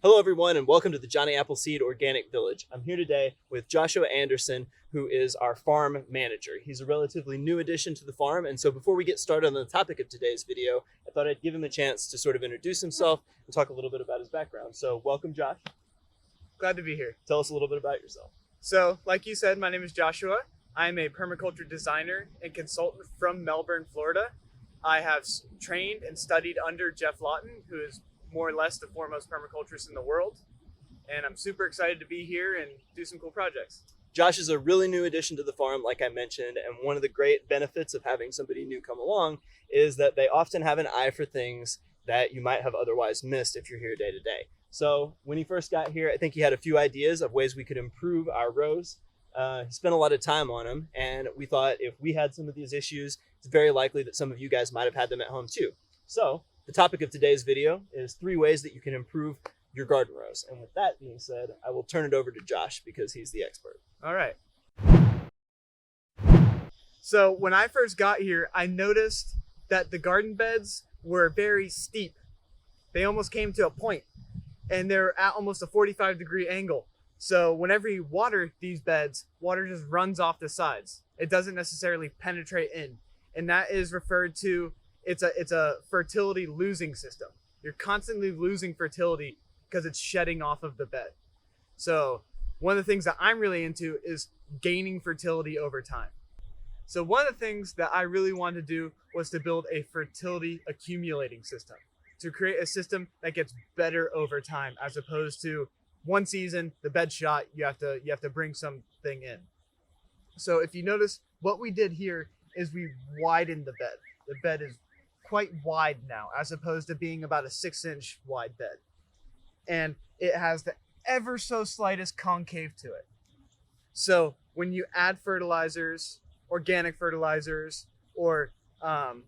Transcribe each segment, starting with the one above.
Hello everyone and welcome to the Johnny Appleseed Organic Village. I'm here today with Joshua Andersen, who is our farm manager. He's a relatively new addition to the farm, and so before we get started on the topic of today's video, I thought I'd give him a chance to sort of introduce himself and talk a little bit about his background. So welcome, Josh. Glad to be here. Tell us a little bit about yourself. So, like you said, my name is Joshua. I'm a permaculture designer and consultant from Melbourne, Florida. I have trained and studied under Jeff Lawton, who is more or less the foremost permaculturist in the world. And I'm super excited to be here and do some cool projects. Josh is a really new addition to the farm, like I mentioned, and one of the great benefits of having somebody new come along is that they often have an eye for things that you might have otherwise missed if you're here day to day. So when he first got here, I think he had a few ideas of ways we could improve our rows. He spent a lot of time on them, and we thought if we had some of these issues, it's very likely that some of you guys might have had them at home too. So the topic of today's video is 3 ways that you can improve your garden rows. And with that being said, I will turn it over to Josh because he's the expert. All right. So when I first got here, I noticed that the garden beds were very steep. They almost came to a point, and they're at almost a 45-degree angle. So whenever you water these beds, water just runs off the sides. It doesn't necessarily penetrate in. And that is referred to, it's a fertility losing system. You're constantly losing fertility because it's shedding off of the bed. So one of the things that I'm really into is gaining fertility over time. So one of the things that I really wanted to do was to build a fertility accumulating system, to create a system that gets better over time, as opposed to one season, the bed shot, you have to bring something in. So if you notice, what we did here is we widened the bed. The bed is quite wide now, as opposed to being about a 6-inch wide bed. And it has the ever so slightest concave to it. So when you add fertilizers, organic fertilizers, or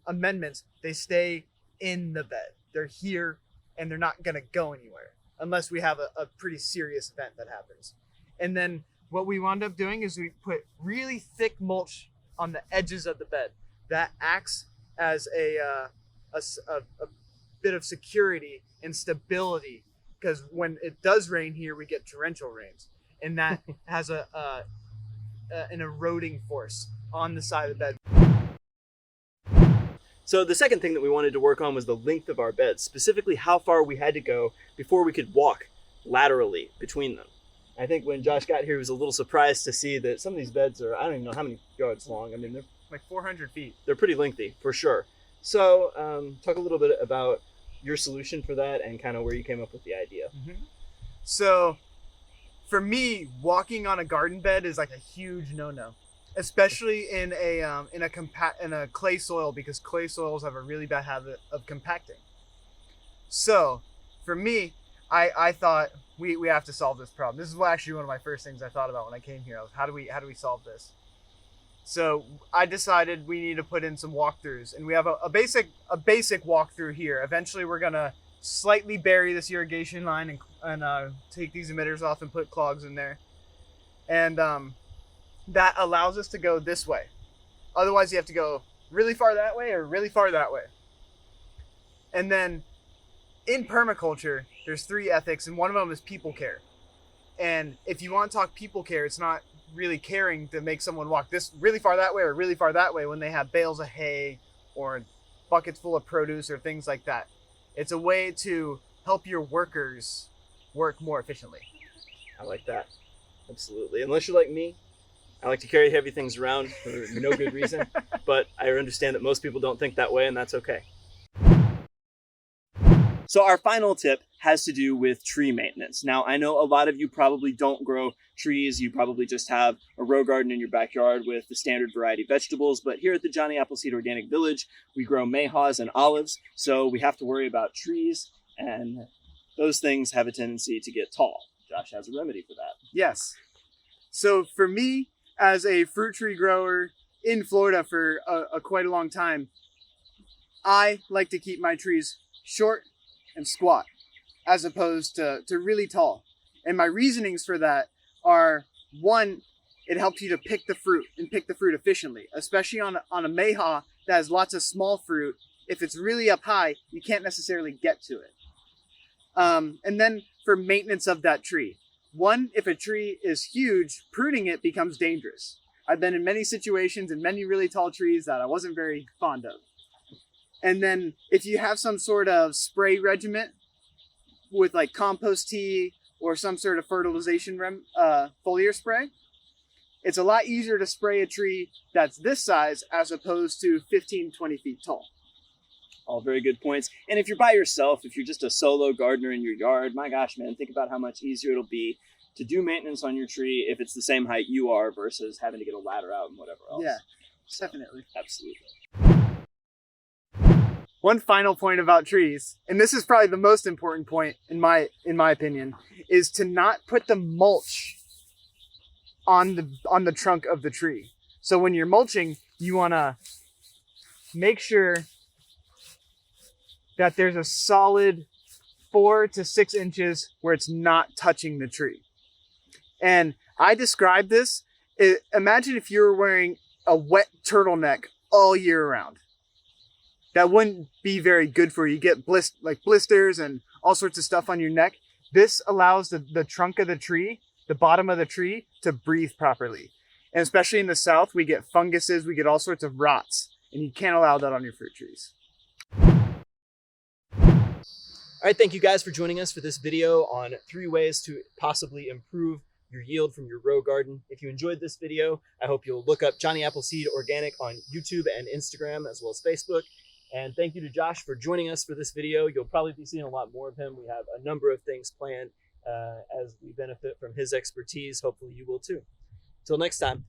amendments, they stay in the bed. They're here and they're not gonna go anywhere unless we have a pretty serious event that happens. And then what we wound up doing is we put really thick mulch on the edges of the bed. That acts as a bit of security and stability, because when it does rain here, we get torrential rains, and that has an eroding force on the side of the bed. So the second thing that we wanted to work on was the length of our beds, specifically how far we had to go before we could walk laterally between them. I think when Josh got here, he was a little surprised to see that some of these beds are, I don't even know how many yards long. I mean, they're like 400 feet. They're pretty lengthy for sure. So talk a little bit about your solution for that and kind of where you came up with the idea. Mm-hmm. So for me, walking on a garden bed is like a huge no-no, especially in a clay soil, because clay soils have a really bad habit of compacting. So for me, I thought we have to solve this problem. This is actually one of my first things I thought about when I came here. How do we solve this? So I decided we need to put in some walkthroughs, and we have a basic walkthrough here. Eventually we're gonna slightly bury this irrigation line and take these emitters off and put clogs in there. And that allows us to go this way. Otherwise you have to go really far that way or really far that way. And then in permaculture, there's 3 ethics, and one of them is people care. And if you want to talk people care, it's not really caring to make someone walk this really far that way or really far that way when they have bales of hay or buckets full of produce or things like that. It's a way to help your workers work more efficiently. I like that. Absolutely. Unless you're like me, I like to carry heavy things around for no good reason, but I understand that most people don't think that way, and that's okay. So our final tip has to do with tree maintenance. Now, I know a lot of you probably don't grow trees. You probably just have a row garden in your backyard with the standard variety vegetables. But here at the Johnny Appleseed Organic Village, we grow mayhaws and olives. So we have to worry about trees, and those things have a tendency to get tall. Josh has a remedy for that. Yes. So for me, as a fruit tree grower in Florida for quite a long time, I like to keep my trees short and squat, as opposed to really tall. And my reasonings for that are, one, it helps you to pick the fruit and pick the fruit efficiently, especially on a mayhaw that has lots of small fruit. If it's really up high, you can't necessarily get to it. And then for maintenance of that tree. One, if a tree is huge, pruning it becomes dangerous. I've been in many situations in many really tall trees that I wasn't very fond of. And then if you have some sort of spray regimen with like compost tea or some sort of fertilization foliar spray, it's a lot easier to spray a tree that's this size as opposed to 15, 20 feet tall. All very good points. And if you're by yourself, if you're just a solo gardener in your yard, my gosh, man, think about how much easier it'll be to do maintenance on your tree if it's the same height you are versus having to get a ladder out and whatever else. Yeah, definitely. Absolutely. One final point about trees, and this is probably the most important point in my opinion, is to not put the mulch on the trunk of the tree. So when you're mulching, you want to make sure that there's a solid 4 to 6 inches where it's not touching the tree. And I describe this, imagine if you were wearing a wet turtleneck all year round. That wouldn't be very good for you. You get blisters and all sorts of stuff on your neck. This allows the trunk of the tree, the bottom of the tree, to breathe properly. And especially in the South, we get funguses, we get all sorts of rots, and you can't allow that on your fruit trees. All right, thank you guys for joining us for this video on 3 ways to possibly improve your yield from your row garden. If you enjoyed this video, I hope you'll look up Johnny Appleseed Organic on YouTube and Instagram as well as Facebook. And thank you to Josh for joining us for this video. You'll probably be seeing a lot more of him. We have a number of things planned as we benefit from his expertise. Hopefully you will too. Till next time.